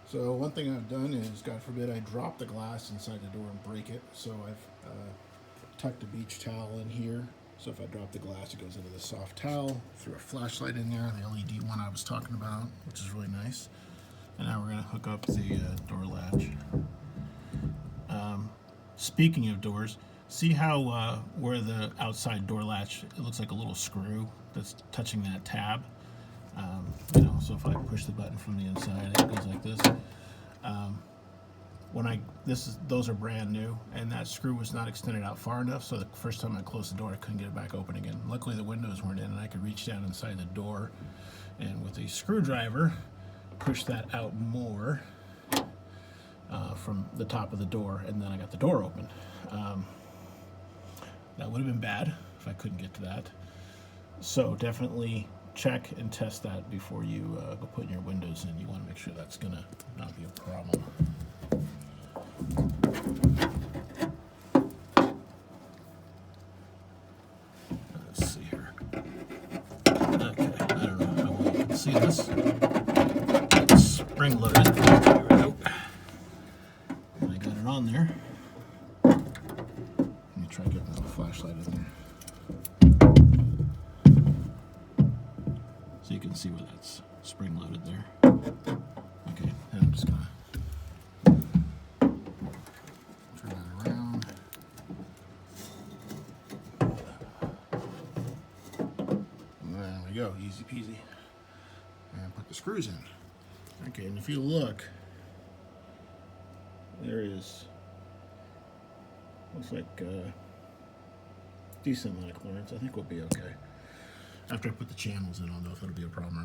So one thing I've done is, God forbid, I drop the glass inside the door and break it. So I've tucked a beach towel in here. So if I drop the glass, it goes into the soft towel. Threw a flashlight in there, the LED one I was talking about, which is really nice. And now we're going to hook up the door latch. Speaking of doors, see how where the outside door latch, it looks like a little screw that's touching that tab. So if I push the button from the inside, it goes like this. Those are brand new, and that screw was not extended out far enough, so the first time I closed the door, I couldn't get it back open again. Luckily, the windows weren't in, and I could reach down inside the door, and with a screwdriver, push that out more from the top of the door, and then I got the door open. That would have been bad if I couldn't get to that. So definitely check and test that before you go putting your windows in. You want to make sure that's going to not be a problem. Let's see here. Okay, I don't know how well you can see this. It's spring loaded. There we go. I got it on there. Let me try getting the flashlight in there. So you can see where that's spring loaded there. Okay, and I'm just gonna turn that around. And there we go, easy peasy. And put the screws in. Okay, and if you look, there is, looks like decent amount of clearance. I think we'll be okay. After I put the channels in, I'll know if it'll be a problem or not.